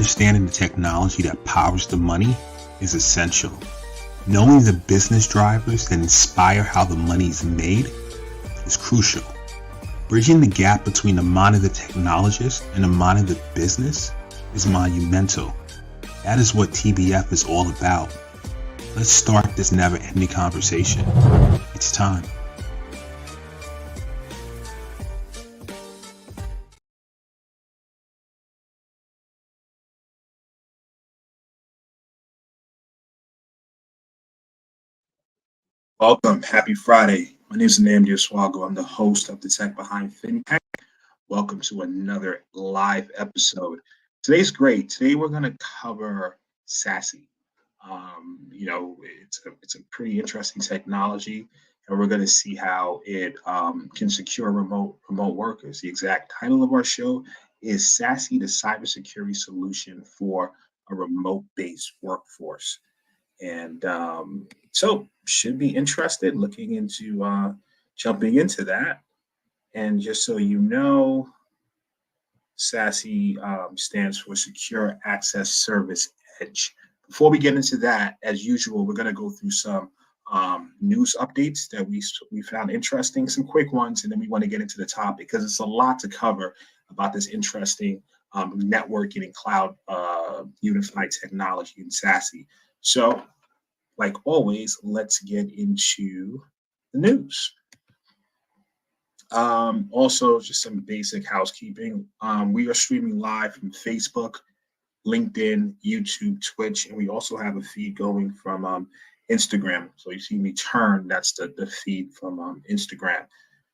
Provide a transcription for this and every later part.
Understanding the technology that powers the money is essential. Knowing the business drivers that inspire how the money is made is crucial. Bridging the gap between the mind of the technologist and the mind of the business is monumental. That is what TBF is all about. Let's start this never-ending conversation. It's time. Welcome. Happy Friday. My name is Namdi Oswago. I'm the host of the Tech Behind FinTech. Welcome to another live episode. Today's great. Today we're going to cover SASE. It's a pretty interesting technology, and we're going to see how it can secure remote workers. The exact title of our show is SASE, the Cybersecurity Solution for a Remote-Based Workforce. And so should be interested looking into jumping into that. And just so you know, SASE stands for Secure Access Service Edge. Before we get into that, as usual, we're going to go through some news updates that we found interesting, some quick ones, and then we want to get into the topic because it's a lot to cover about this interesting networking and cloud unified technology in SASE. So, like always, let's get into the news. Also, just some basic housekeeping. We are streaming live from Facebook, LinkedIn, YouTube, Twitch, and we also have a feed going from Instagram. So you see me turn, that's the feed from Instagram.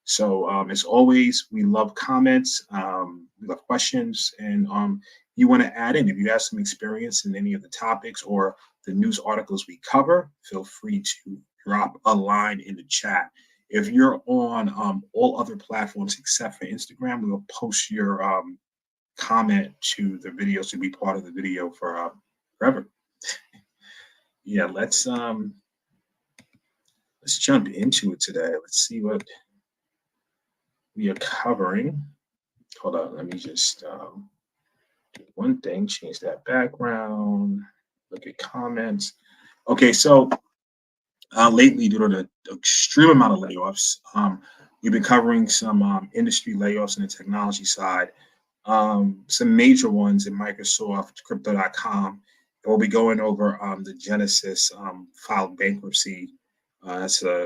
So as always, we love comments, we love questions, and you want to add in. If you have some experience in any of the topics or the news articles we cover, feel free to drop a line in the chat. If you're on all other platforms except for Instagram, we will post your comment to the video to be part of the video for forever. Yeah, let's jump into it today. Let's see what we are covering. Hold on, let me just do one thing, change that background, look at comments. Okay, so lately, due to the extreme amount of layoffs, we've been covering some industry layoffs on the technology side, some major ones in Microsoft, Crypto.com. And we'll be going over the Genesis filed bankruptcy. They're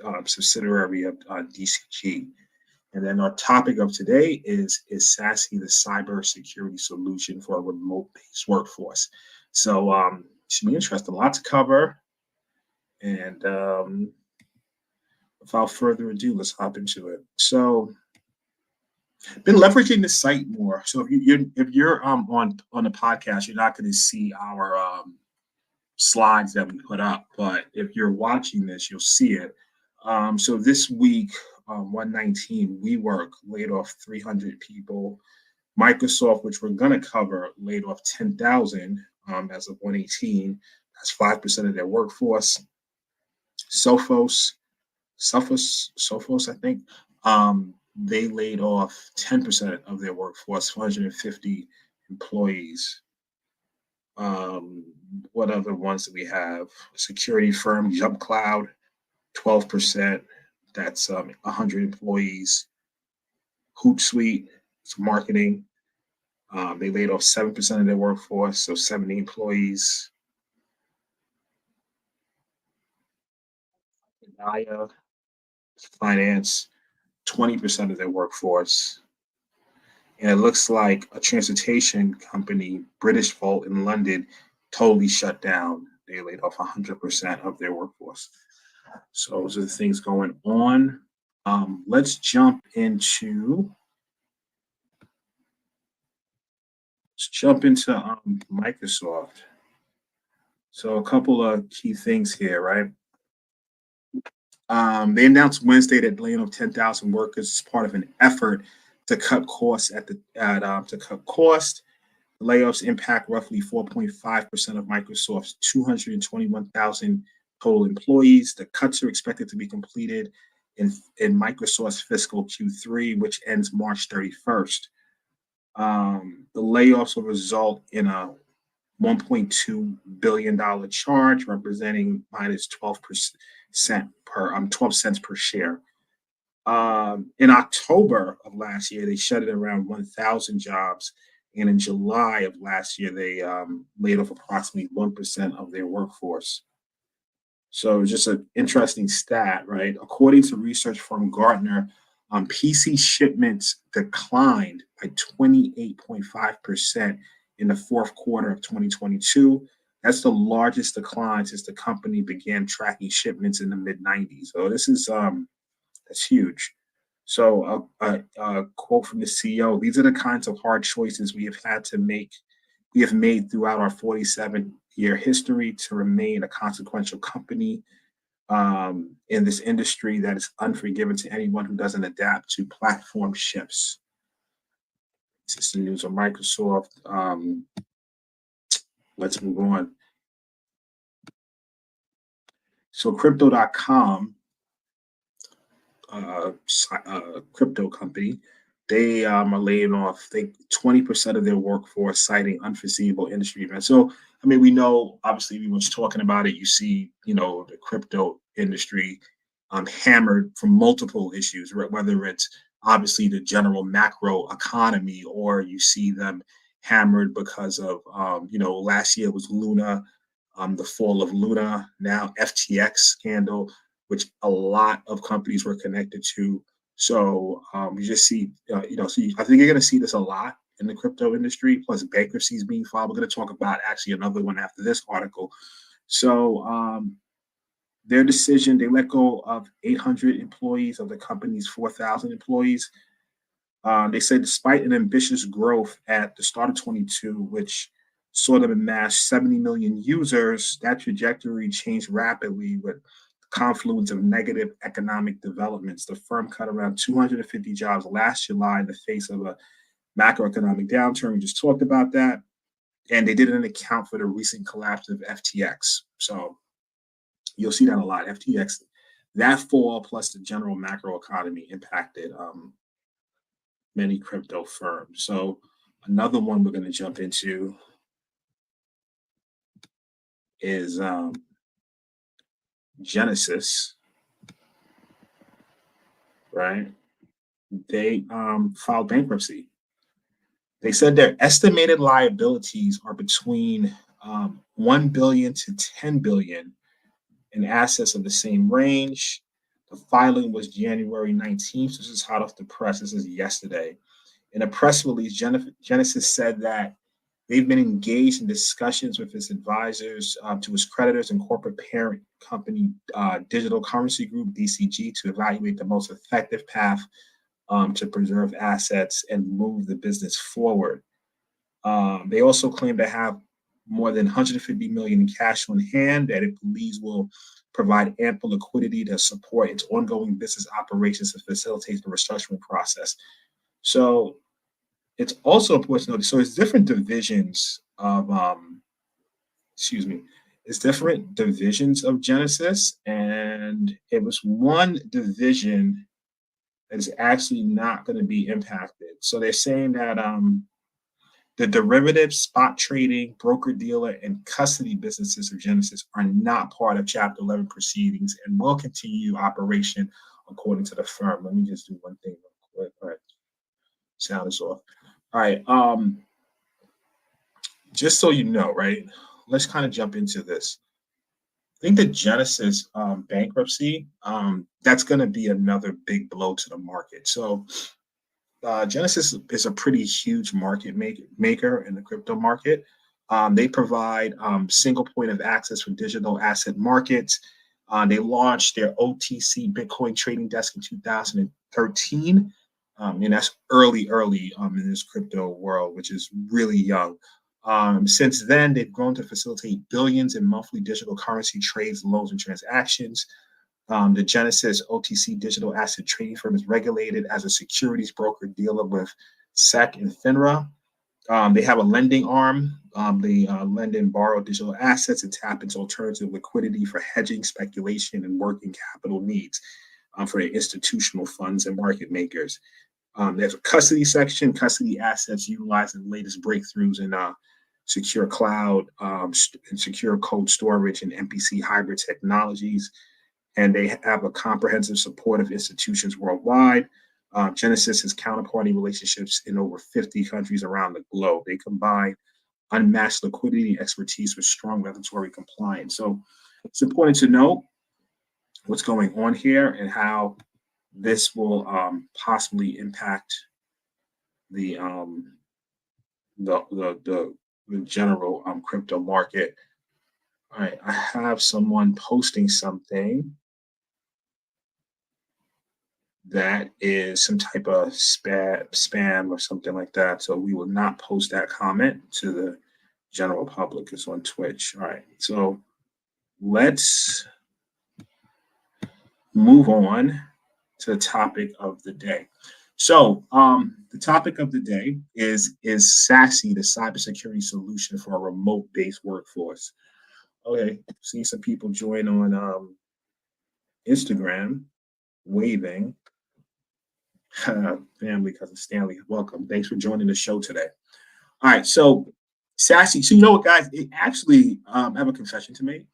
a subsidiary of DCG. And then our topic of today is SASE, the cybersecurity solution for a remote-based workforce. So should be interesting, a lot to cover. And without further ado, let's hop into it. So been leveraging the site more. So if you're on the podcast, you're not going to see our slides that we put up. But if you're watching this, you'll see it. So this week, 119, WeWork laid off 300 people. Microsoft, which we're going to cover, laid off 10,000 as of 118. That's 5% of their workforce. Sophos, I think, they laid off 10% of their workforce, 450 employees. What other ones do we have? Security firm, Jump Cloud, 12%. That's 100 employees. Hootsuite, it's marketing. They laid off 7% of their workforce, so 70 employees. Naya, finance, 20% of their workforce. And it looks like a transportation company, British Volt in London, totally shut down. They laid off 100% of their workforce. So those are the things going on. Let's jump into Microsoft. So a couple of key things here, right? They announced Wednesday that laying off 10,000 workers is part of an effort to cut costs to cut costs. The layoffs impact roughly 4.5% of Microsoft's 221,000 total employees. The cuts are expected to be completed in Microsoft's fiscal Q3, which ends March 31st. The layoffs will result in a $1.2 billion charge, representing minus 12% per 12 cents per share. In October of last year, they shut it around 1,000 jobs. And in July of last year, they laid off approximately 1% of their workforce. So just an interesting stat, right? According to research from Gartner, PC shipments declined by 28.5% in the fourth quarter of 2022. That's the largest decline since the company began tracking shipments in the mid 90s. So this is that's huge. So a quote from the CEO: "These are the kinds of hard choices we have had to make. We have made throughout our 47-year history to remain a consequential company in this industry that is unforgiving to anyone who doesn't adapt to platform shifts." This is the news on Microsoft. Let's move on. So crypto.com, crypto company, they are laying off 20% of their workforce, citing unforeseeable industry events. So, I mean, we know, obviously, everyone's talking about it. You see, the crypto industry hammered from multiple issues, whether it's obviously the general macro economy, or you see them hammered because of, last year was Luna, the fall of Luna, now FTX scandal, which a lot of companies were connected to. So you just see, I think you're going to see this a lot in the crypto industry, plus bankruptcies being filed. We're going to talk about actually another one after this article. So their decision, they let go of 800 employees of the company's 4,000 employees. They say despite an ambitious growth at the start of 22, which saw them amass 70 million users, that trajectory changed rapidly with the confluence of negative economic developments. The firm cut around 250 jobs last July in the face of a macroeconomic downturn. We just talked about that. And they didn't account for the recent collapse of FTX. So you'll see that a lot. FTX, that fall plus the general macro economy impacted many crypto firms. So another one we're going to jump into is Genesis, right? They filed bankruptcy. They said their estimated liabilities are between 1 billion to 10 billion in assets of the same range. The filing was January 19th. This is hot off the press. This is yesterday. In a press release, Genesis said that they've been engaged in discussions with its advisors to its creditors and corporate parent company, Digital Currency Group, DCG, to evaluate the most effective path to preserve assets and move the business forward. They also claim to have more than 150 million in cash on hand that it believes will provide ample liquidity to support its ongoing business operations and facilitate the restructuring process. So it's also important to note, so it's different divisions of, it's different divisions of Genesis, and it was one division that is actually not going to be impacted. So they're saying that the derivative, spot trading, broker-dealer, and custody businesses of Genesis are not part of Chapter 11 proceedings and will continue operation according to the firm. Let me just do one thing real quick. All right. Sound is off. All right. Just so you know, right, let's kind of jump into this. I think the Genesis bankruptcy, that's going to be another big blow to the market. So Genesis is a pretty huge market maker in the crypto market. They provide single point of access for digital asset markets. They launched their OTC Bitcoin trading desk in 2013. And that's early in this crypto world, which is really young. Since then, they've grown to facilitate billions in monthly digital currency trades, loans, and transactions. The Genesis OTC digital asset trading firm is regulated as a securities broker dealer with SEC and FINRA. They have a lending arm. They lend and borrow digital assets and tap into alternative liquidity for hedging, speculation, and working capital needs for their institutional funds and market makers. There's a custody section, custody assets utilizing the latest breakthroughs in secure cloud and secure code storage and MPC hybrid technologies. And they have a comprehensive support of institutions worldwide. Genesis has counterparty relationships in over 50 countries around the globe. They combine unmatched liquidity and expertise with strong regulatory compliance. So it's important to know what's going on here and how this will possibly impact the general crypto market. All right, I have someone posting something that is some type of spam or something like that. So we will not post that comment to the general public. It's on Twitch. All right, so let's move on to the topic of the day. So the topic of the day is SASE, the cybersecurity solution for a remote-based workforce. Okay, see some people join on Instagram, waving. Family, cousin Stanley, welcome. Thanks for joining the show today. All right, so SASE. So you know what, guys? It actually, I have a confession to make.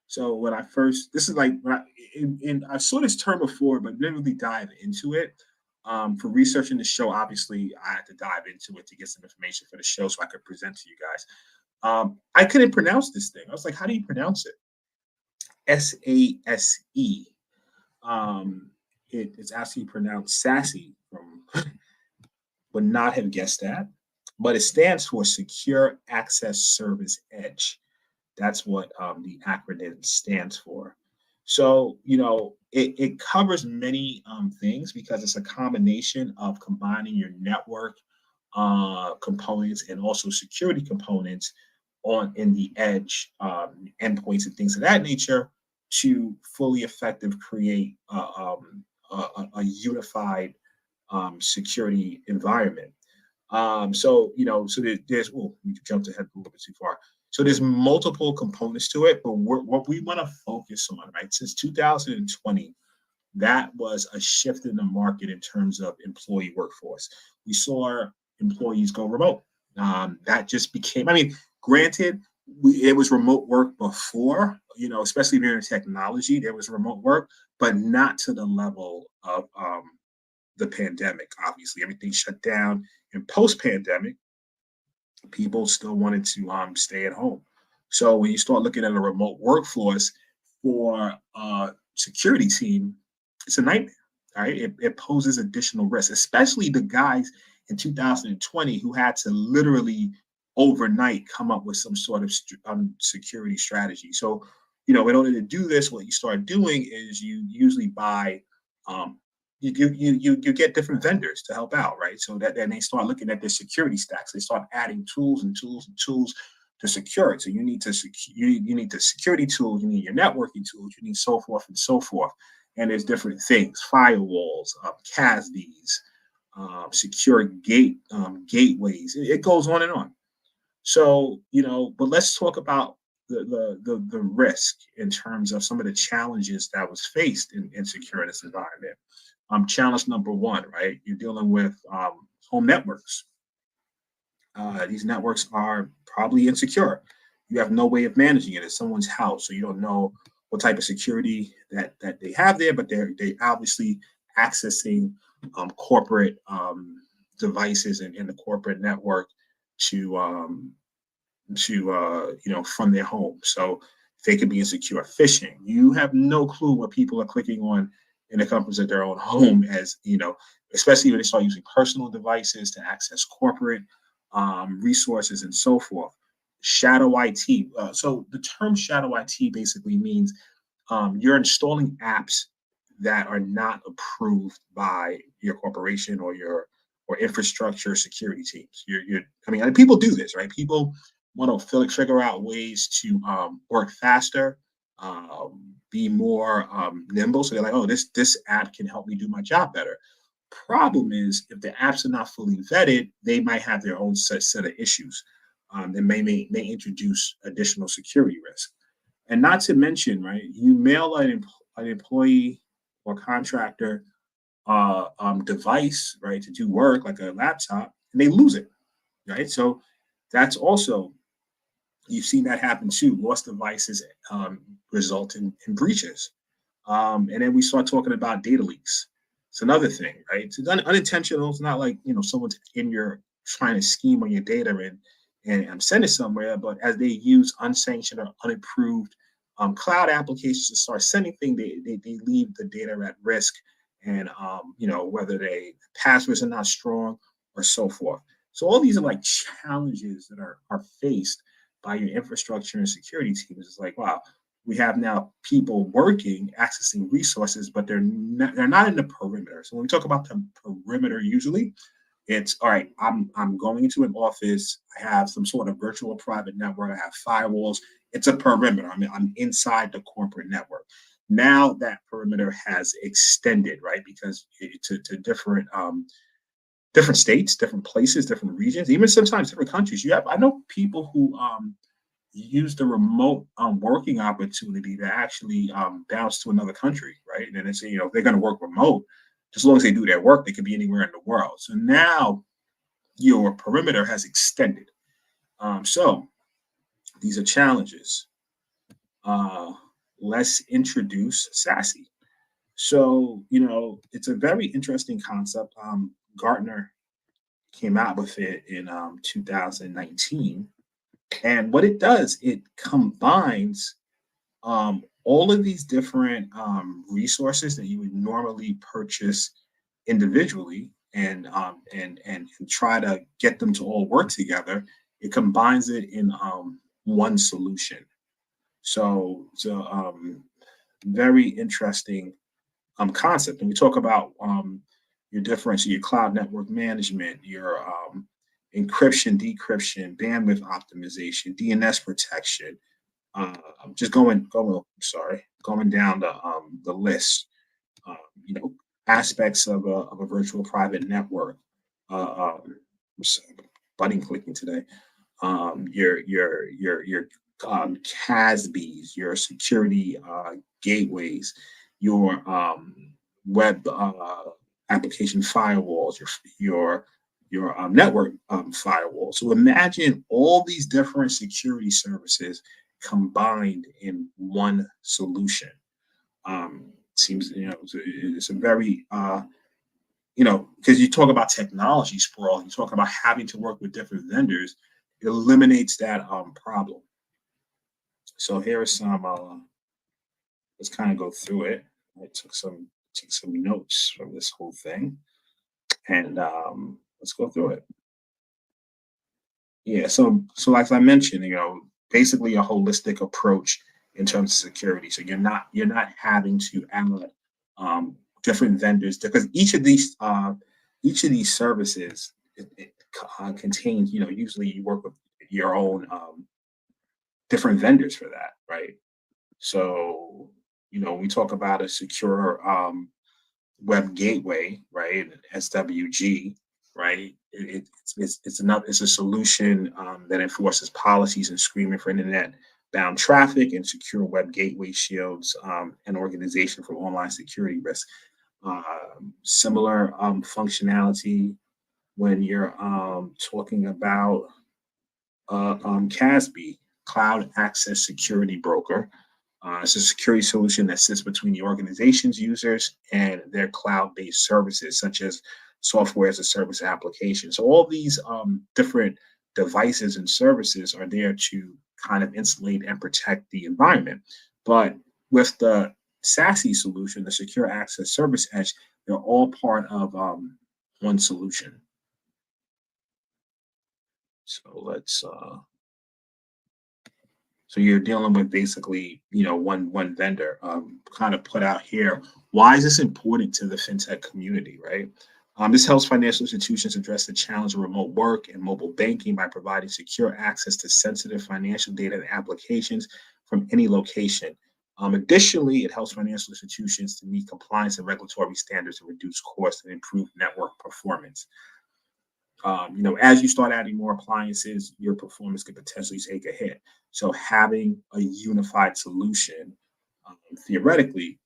So when I first, this is like when I saw this term before, but didn't really dive into it. For researching the show, obviously, I had to dive into it to get some information for the show so I could present to you guys. I couldn't pronounce this thing. I was like, how do you pronounce it? SASE. It's actually pronounced SASE. Would not have guessed that, but it stands for Secure Access Service Edge. That's what the acronym stands for. So, you know, it covers many things because it's a combination of combining your network components and also security components in the edge endpoints and things of that nature to fully effective create a unified security environment. So, you know, so there's, oh, we jumped ahead a little bit too far. So there's multiple components to it, but what we want to focus on, right? Since 2020, that was a shift in the market in terms of employee workforce. We saw employees go remote. That just became, I mean, granted, it was remote work before, you know, especially if you're in technology, there was remote work, but not to the level of the pandemic. Obviously, everything shut down. And post-pandemic, people still wanted to stay at home. So when you start looking at a remote workforce for a security team, it's a nightmare. All right, it poses additional risk, especially the guys in 2020 who had to literally overnight come up with some sort of security strategy. So, you know, in order to do this, what you start doing is you usually buy you get different vendors to help out, right? So that then they start looking at their security stacks. They start adding tools and tools and tools to secure it. So you need to you need the security tools, you need your networking tools, you need so forth and so forth. And there's different things: firewalls, CASBs, secure gateways. It goes on and on. So, you know, but let's talk about the risk in terms of some of the challenges that was faced in securing this environment. Challenge number one, right? You're dealing with home networks. These networks are probably insecure. You have no way of managing it. It's someone's house, so you don't know what type of security that they have there, but they obviously accessing corporate devices in the corporate network to you know, from their home. So they could be insecure. Phishing. You have no clue what people are clicking on in the comforts of their own home, as you know, especially when they start using personal devices to access corporate resources and so forth. Shadow IT. So the term shadow IT basically means you're installing apps that are not approved by your corporation or your infrastructure security teams. I mean, people do this, right? People want to figure out ways to work faster, be more nimble. So they're like, oh, this app can help me do my job better. Problem is, if the apps are not fully vetted, they might have their own set of issues. That may introduce additional security risk. And not to mention, right, you mail an employee or contractor device, right, to do work like a laptop, and they lose it, right? So that's also, you've seen that happen too. Lost devices result in breaches. And then we start talking about data leaks. It's another thing, right? It's unintentional. It's not like, someone's in your trying to scheme on your data and send it somewhere, but as they use unsanctioned or unapproved cloud applications to start sending things, they leave the data at risk. And whether passwords are not strong or so forth. So all these are like challenges that are faced by your infrastructure and security teams. It's like, wow, we have now people working, accessing resources, but they're not in the perimeter. So when we talk about the perimeter, usually it's all right. I'm going into an office. I have some sort of virtual private network. I have firewalls. It's a perimeter. I'm inside the corporate network. Now that perimeter has extended, right? Because to different states, different places, different regions, even sometimes different countries. I know people who use the remote working opportunity to actually bounce to another country, right? And it's, if they're going to work remote, just as long as they do their work, they could be anywhere in the world. So now your perimeter has extended. So these are challenges. Let's introduce SASE. So, it's a very interesting concept. Gartner came out with it in 2019. And what it does, it combines all of these different resources that you would normally purchase individually and try to get them to all work together. It combines it in one solution. So it's a very interesting concept. And we talk about your difference, your cloud network management, your encryption, decryption, bandwidth optimization, DNS protection. Just going down the list. Um, you know, Aspects of a virtual private network. Button clicking today. Your CASBs, your security gateways, your web application firewalls, your network firewall. So imagine all these different security services combined in one solution. Seems it's a very because you talk about technology sprawl, you talk about having to work with different vendors, it eliminates that problem. So here are some. Let's kind of go through it. I took some notes from this whole thing, and let's go through it. Yeah. So like I mentioned, basically a holistic approach in terms of security. So you're not having to add different vendors because each of these services contains, usually you work with your own different vendors for that, right? So, we talk about a secure web gateway, right? SWG, right? It's a solution that enforces policies and screening for internet bound traffic and secure web gateway shields an organization from online security risk. Similar functionality when you're talking about CASB, Cloud Access Security Broker. It's a security solution that sits between the organization's users and their cloud-based services, such as software as a service application. So all these different devices and services are there to kind of insulate and protect the environment. But with the SASE solution, the Secure Access Service Edge, they're all part of one solution. So you're dealing with basically, one vendor. Kind of put out here. Why is this important to the fintech community, right? This helps financial institutions address the challenge of remote work and mobile banking by providing secure access to sensitive financial data and applications from any location. Additionally, it helps financial institutions to meet compliance and regulatory standards and reduce costs and improve network performance. As you start adding more appliances, your performance could potentially take a hit. So having a unified solution, theoretically,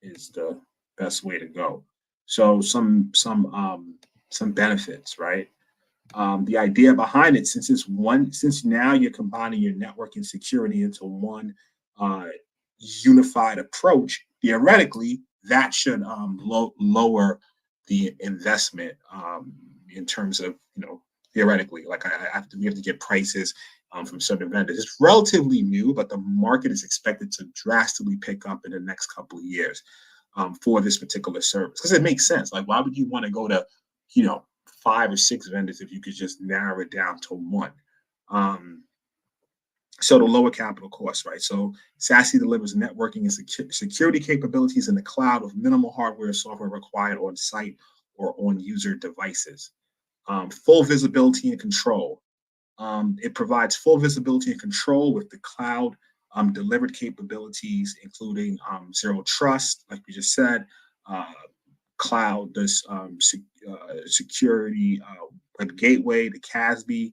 is the best way to go. So some benefits, right? The idea behind it, since now you're combining your network and security into one uh, unified approach, theoretically that should lower the investment in terms of, theoretically, like we have to get prices from certain vendors. It's relatively new, but the market is expected to drastically pick up in the next couple of years for this particular service, because it makes sense. Like, why would you want to go to, you know, 5 or 6 vendors if you could just narrow it down to one? Um, so the lower capital costs, right? So SASE delivers networking and security capabilities in the cloud with minimal hardware and software required on site or on user devices. Full visibility and control. It provides full visibility and control with the cloud delivered capabilities, including zero trust, like we just said, uh, cloud, this security, web gateway, the CASB,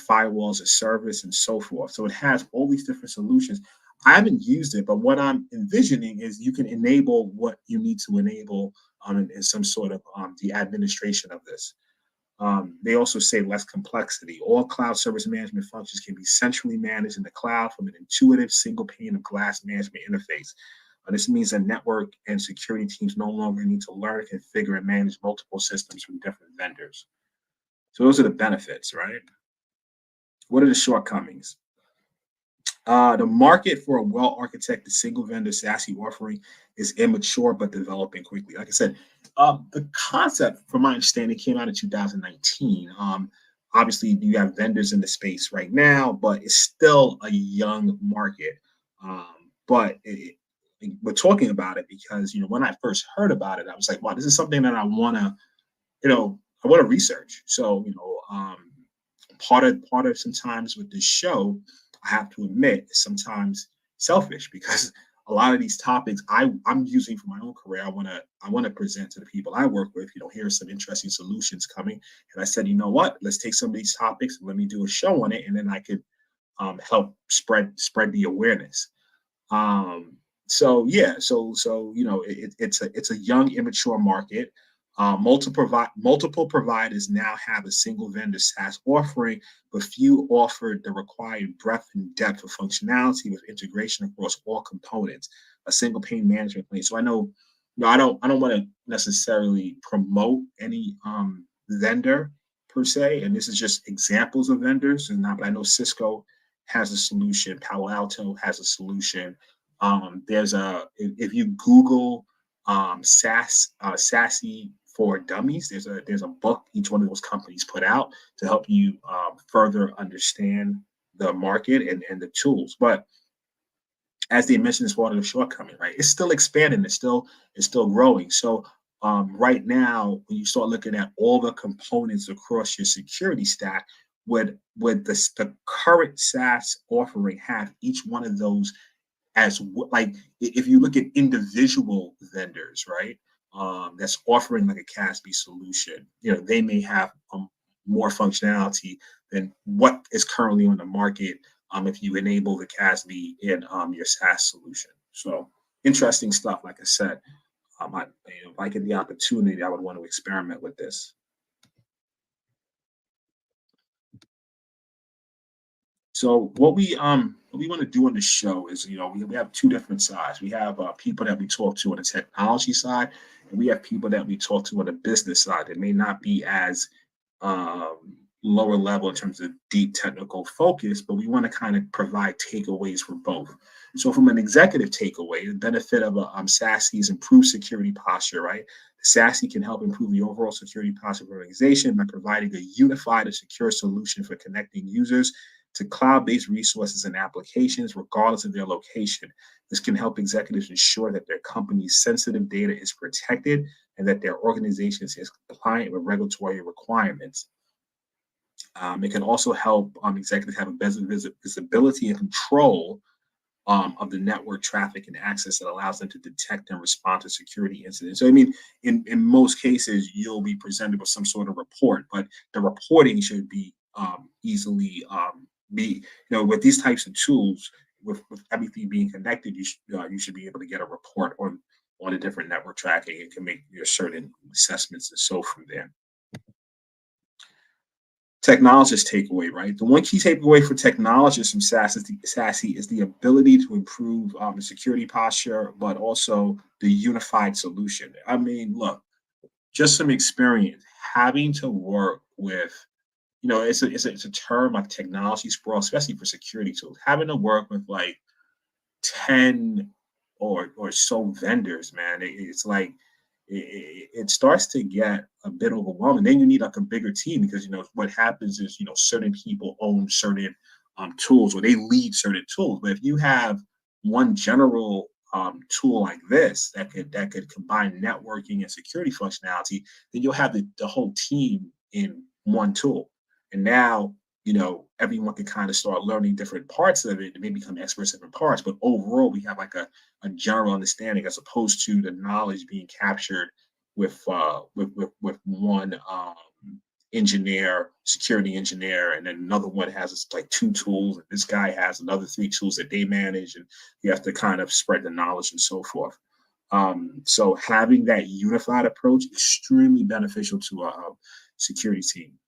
firewalls as service, and so forth. So it has all these different solutions. I haven't used it, but what I'm envisioning is you can enable what you need to enable in some sort of the administration of this. They also say less complexity. All cloud service management functions can be centrally managed in the cloud from an intuitive single pane of glass management interface. This means that network and security teams no longer need to learn, configure, and manage multiple systems from different vendors. So those are the benefits, right? What are the shortcomings? The market for a well-architected single-vendor SASE offering is immature but developing quickly. Like I said, the concept, from my understanding, came out in 2019. Obviously, you have vendors in the space right now, but it's still a young market. But we're talking about it because, when I first heard about it, I was like, wow, this is something that I want to, research. So, part of sometimes with this show, I have to admit, is sometimes selfish, because a lot of these topics I'm using for my own career. I want to present to the people I work with. Here are some interesting solutions coming, and I said, you know what? Let's take some of these topics and let me do a show on it, and then I could help spread the awareness. So it's a young, immature market. Multiple providers now have a single vendor SaaS offering, but few offer the required breadth and depth of functionality with integration across all components. A single pane management plane. So I know, I don't want to necessarily promote any vendor per se, and this is just examples of vendors. And not, but I know Cisco has a solution. Palo Alto has a solution. If you Google SASE for Dummies, there's a book each one of those companies put out to help you further understand the market and the tools. But as they mentioned, it's one of the shortcoming, right? It's still expanding. It's still growing. So right now, when you start looking at all the components across your security stack, would the current SaaS offering have each one of those like, if you look at individual vendors, right, that's offering like a CASB solution, they may have more functionality than what is currently on the market if you enable the CASB in your SaaS solution. So interesting stuff. Like I said, if I get the opportunity, I would want to experiment with this. So what we want to do on the show is, we have two different sides. We have people that we talk to on the technology side, and we have people that we talk to on the business side that may not be as lower level in terms of deep technical focus, but we want to kind of provide takeaways for both. So from an executive takeaway, the benefit of a SASE is improved security posture, right? The SASE can help improve the overall security posture of an organization by providing a unified and secure solution for connecting users to cloud-based resources and applications, regardless of their location. This can help executives ensure that their company's sensitive data is protected and that their organization is compliant with regulatory requirements. It can also help executives have a better visibility and control of the network traffic and access that allows them to detect and respond to security incidents. So, I mean, in most cases, you'll be presented with some sort of report, but the reporting should be easily with these types of tools, with everything being connected, you should be able to get a report on the different network tracking. It can make your certain assessments and so from there. Technologist takeaway, right? The one key takeaway for technologists from SASE is the ability to improve the security posture, but also the unified solution. I mean, look, just some experience having to work with, it's a term like technology sprawl, especially for security tools. Having to work with like 10 or so vendors, man, it's like it starts to get a bit overwhelming. Then you need like a bigger team because what happens is certain people own certain tools or they lead certain tools. But if you have one general tool like this that could combine networking and security functionality, then you'll have the whole team in one tool. And now everyone can kind of start learning different parts of it and maybe become experts in different parts. But overall, we have like a general understanding as opposed to the knowledge being captured with one engineer, security engineer, and then another one has like 2 tools, and this guy has another 3 tools that they manage, and you have to kind of spread the knowledge and so forth. So having that unified approach extremely beneficial to a security team.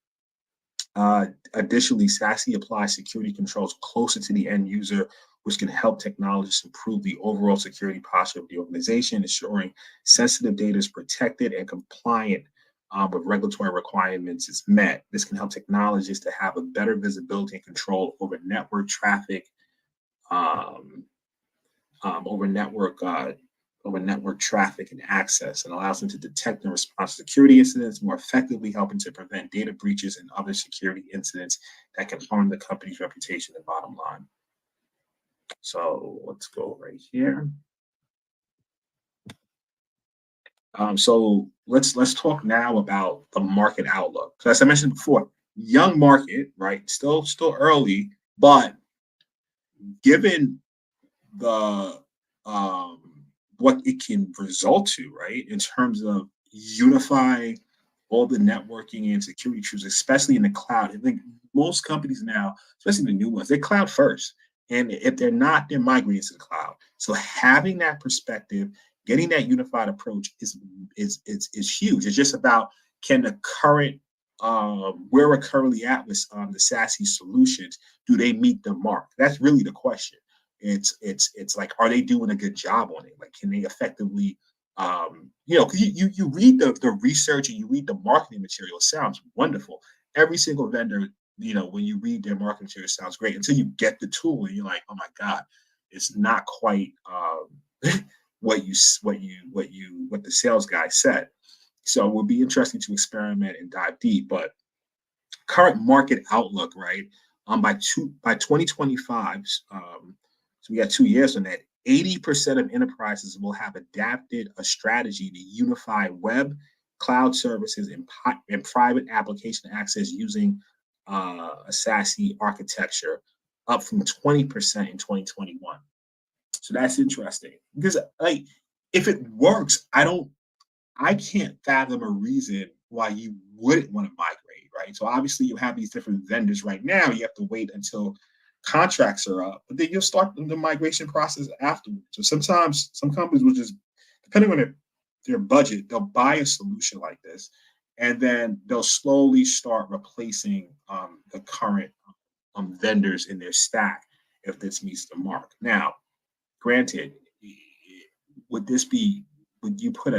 Additionally, SASE applies security controls closer to the end user, which can help technologists improve the overall security posture of the organization, ensuring sensitive data is protected and compliant with regulatory requirements is met. This can help technologists to have a better visibility and control over network traffic, over network traffic and access, and allows them to detect and respond to security incidents more effectively, helping to prevent data breaches and other security incidents that can harm the company's reputation and bottom line. So let's go right here. So let's talk now about the market outlook. So as I mentioned before, young market, right? Still early, but given the what it can result to, right, in terms of unifying all the networking and security tools, especially in the cloud. I think most companies now, especially the new ones, they're cloud first. And if they're not, they're migrating to the cloud. So having that perspective, getting that unified approach is huge. It's just about can the current where we're currently at with the SASE solutions, do they meet the mark? That's really the question. It's like, are they doing a good job on it? Like, can they effectively, you read the research and you read the marketing material, it sounds wonderful. Every single vendor, when you read their marketing material, it sounds great until you get the tool and you're like, oh my God, it's not quite what the sales guy said. So it will be interesting to experiment and dive deep. But current market outlook, right? By 2025, so we got 2 years on that. 80% of enterprises will have adapted a strategy to unify web, cloud services, and private application access using a SASE architecture, up from 20% in 2021. So that's interesting because, like, if it works, I can't fathom a reason why you wouldn't want to migrate, right? So obviously you have these different vendors right now. You have to wait until contracts are up, but then you'll start the migration process afterwards. So sometimes some companies will just, depending on their budget, they'll buy a solution like this, and then they'll slowly start replacing the current vendors in their stack if this meets the mark. Now, granted, would you put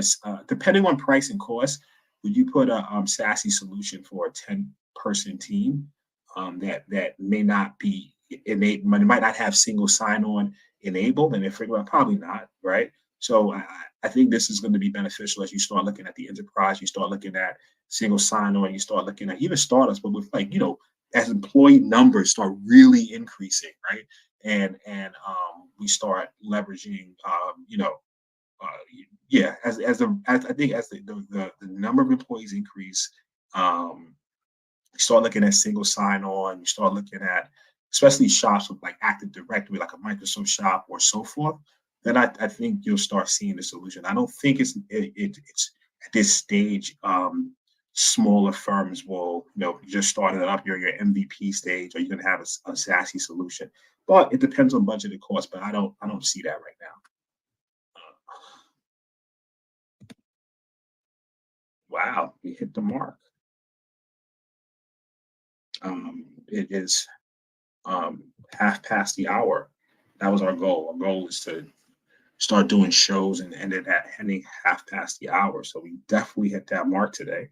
depending on price and cost, would you put a SASE solution for a 10-person team that may not be might not have single sign-on enabled, and they figure out probably not, right? So I think this is going to be beneficial as you start looking at the enterprise, you start looking at single sign-on, you start looking at even startups, but with as employee numbers start really increasing, right? And we start leveraging, as the number of employees increase, you start looking at single sign-on, you start looking at especially shops with like Active Directory, like a Microsoft shop or so forth, then I think you'll start seeing the solution. I don't think it's at this stage. Smaller firms will, just starting it up, your MVP stage, or you're going to have a SASE solution. But it depends on budget and cost. But I don't see that right now. Wow, we hit the mark. It is half past the hour. That was our goal. Our goal is to start doing shows and ended at ending half past the hour. So we definitely hit that mark today.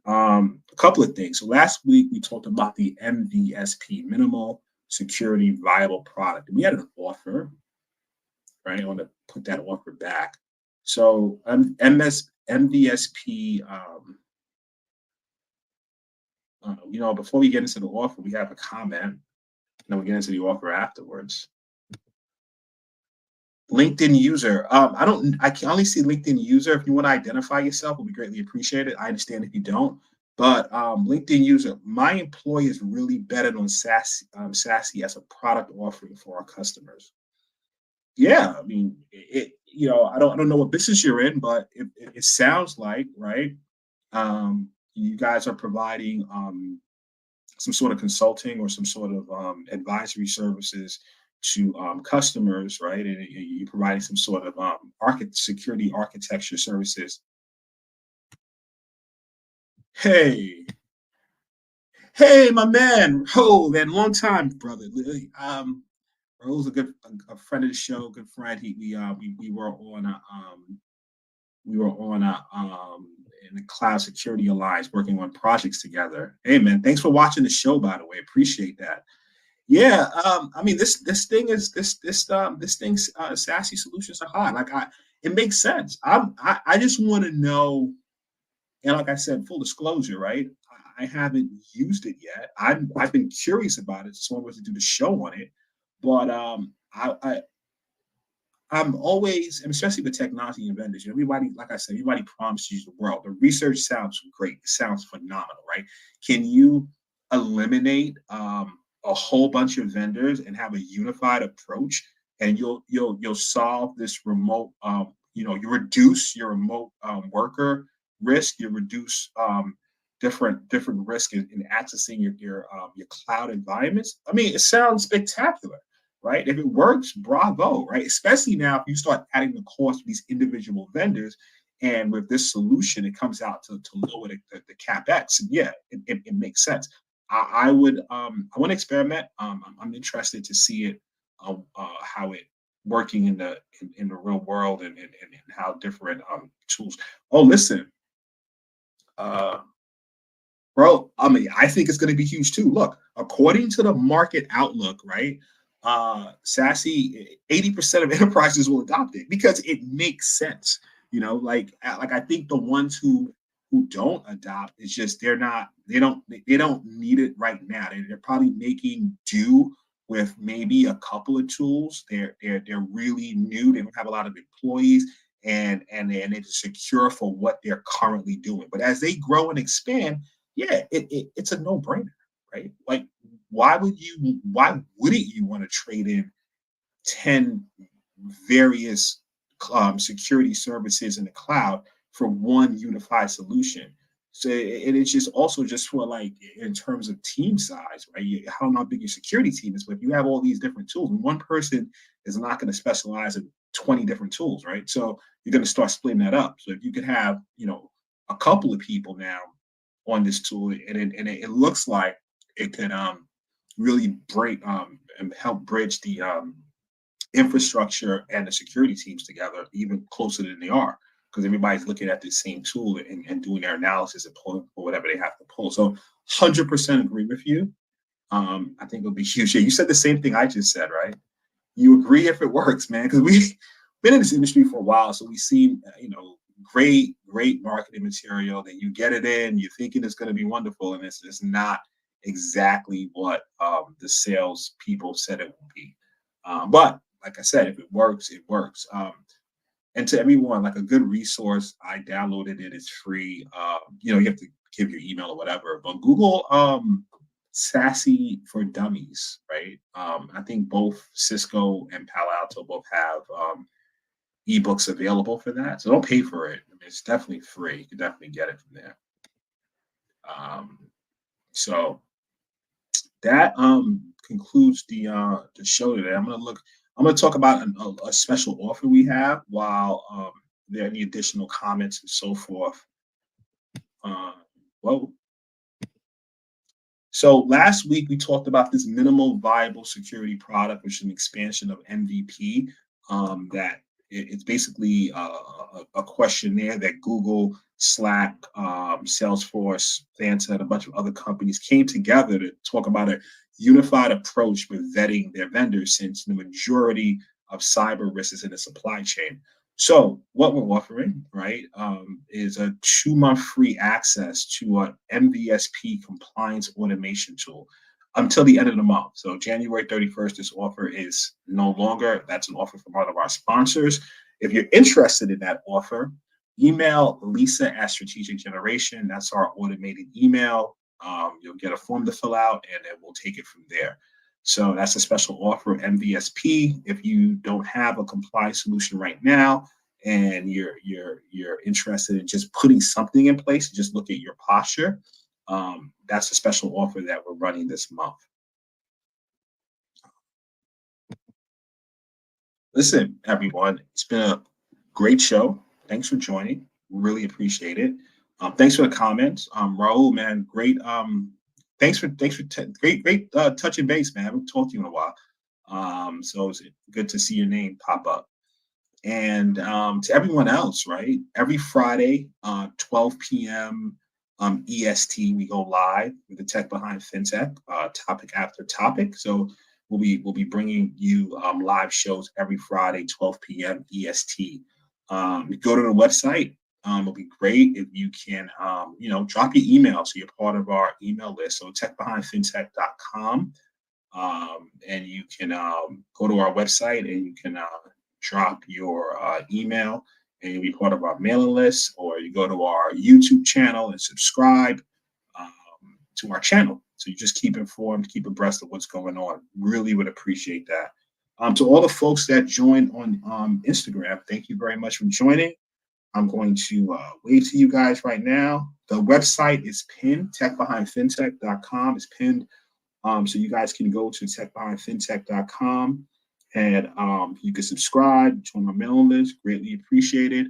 A couple of things. So last week we talked about the MVSP, minimal security viable product. We had an offer, right? I want to put that offer back. So MVSP, before we get into the offer, we have a comment, and then we get into the offer afterwards. LinkedIn user. I can only see LinkedIn user. If you want to identify yourself, it would be greatly appreciated. I understand if you don't, but LinkedIn user, my employers really betted on SASE as a product offering for our customers. Yeah, I mean, I don't know what business you're in, but it sounds like, right? You guys are providing some sort of consulting or some sort of advisory services to customers, right? And you're providing some sort of security architecture services. Hey, hey, my man, Ho, man, long time, brother. Ro's a friend of the show, good friend. We were on in the Cloud Security Alliance working on projects together. Hey, man, thanks for watching the show, by the way. Appreciate that. Yeah, I mean this thing is this thing's SASE solutions are hot. It makes sense. I just want to know, and like I said, full disclosure, right? I haven't used it yet. I've been curious about it, so I was to do the show on it. But I'm always, and especially with technology and vendors, everybody, like I said, everybody promises you the world. The research sounds great. It sounds phenomenal, right? Can you eliminate a whole bunch of vendors and have a unified approach, and you'll solve this remote, you reduce your remote worker risk, you reduce different risk in accessing your cloud environments. I mean, it sounds spectacular, right? If it works, bravo, right? Especially now if you start adding the cost of these individual vendors, and with this solution, it comes out to lower the capex. And yeah, it makes sense. I want to experiment. I'm interested to see it, how it working in the real world, and how different tools. Oh, listen, uh, bro. I mean, I think it's going to be huge too. Look, according to the market outlook, right? SASE, 80% of enterprises will adopt it because it makes sense. Like I think the ones who don't adopt, it's just they don't need it right now. They're probably making do with maybe a couple of tools. They're really new. They don't have a lot of employees, and they're secure for what they're currently doing. But as they grow and expand, yeah, it's a no brainer, right? Like, why wouldn't you want to trade in 10 various security services in the cloud for one unified solution? So it's just also just for, like, in terms of team size, right? I don't know how big your security team is, but if you have all these different tools, one person is not going to specialize in 20 different tools, right? So you're going to start splitting that up. So if you could have, a couple of people now on this tool, and it looks like it could really break and help bridge the infrastructure and the security teams together even closer than they are, because everybody's looking at the same tool and doing their analysis and pulling for whatever they have to pull. So 100% agree with you. I think it'll be huge. Yeah, you said the same thing I just said, right? You agree if it works, man, because we've been in this industry for a while, so we've seen, great marketing material that you get it in, you're thinking it's going to be wonderful, and it's not exactly what the sales people said it would be. But like I said, if it works, it works. And to everyone, like, a good resource, I downloaded it. It's free. You have to give your email or whatever. But Google SASE for Dummies, right? I think both Cisco and Palo Alto both have ebooks available for that. So don't pay for it. I mean, it's definitely free. You can definitely get it from there. So that concludes the show today. I'm gonna talk about a special offer we have while there are any additional comments and so forth. Whoa. So last week we talked about this minimal viable security product, which is an expansion of MVP. It's basically a questionnaire that Google, Slack, Salesforce, Fanta, and a bunch of other companies came together to talk about a unified approach with vetting their vendors, since the majority of cyber risks is in the supply chain. So what we're offering, right, is a 2-month free access to an MVSP compliance automation tool until the end of the month. So January 31st, this offer is no longer. That's an offer from one of our sponsors. If you're interested in that offer, email Lisa at Strategic Generation. That's our automated email. You'll get a form to fill out, and then we'll take it from there. So that's a special offer, MVSP. If you don't have a compliance solution right now, and you're interested in just putting something in place, just look at your posture. That's a special offer that we're running this month. Listen, everyone, it's been a great show. Thanks for joining. Really appreciate it. Thanks for the comments. Raul, man, great. Thanks for great touching base, man. I haven't talked to you in a while. So it's good to see your name pop up. And to everyone else, right? Every Friday, 12 p.m. EST, we go live with the Tech Behind FinTech, topic after topic. So we'll be bringing you live shows every Friday, 12 p.m. EST. Go to the website. It'll be great if you can, drop your email so you're part of our email list. So techbehindfintech.com, and you can go to our website and you can drop your email and you'll be part of our mailing list, or you go to our YouTube channel and subscribe to our channel. So you just keep informed, keep abreast of what's going on. Really would appreciate that. To all the folks that joined on Instagram, thank you very much for joining. I'm going to wave to you guys right now. The website is pinned, techbehindfintech.com is pinned. So you guys can go to techbehindfintech.com and you can subscribe, join my mailing list, greatly appreciated,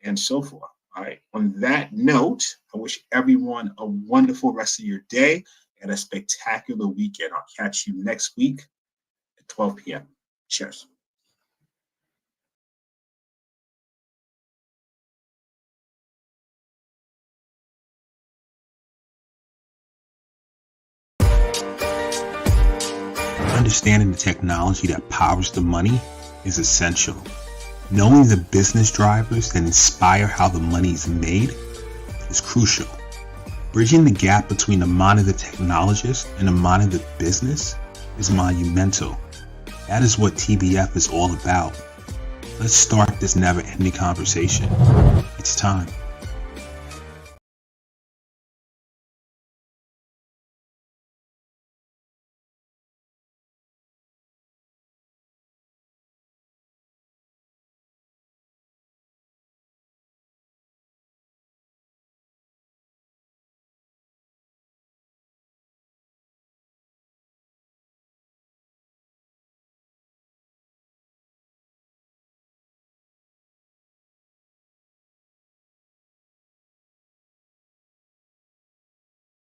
and so forth. All right. On that note, I wish everyone a wonderful rest of your day and a spectacular weekend. I'll catch you next week at 12 p.m. Cheers. Understanding the technology that powers the money is essential. Knowing the business drivers that inspire how the money is made is crucial. Bridging the gap between the mind of the technologist and the mind of the business is monumental. That is what TBF is all about. Let's start this never-ending conversation. It's time.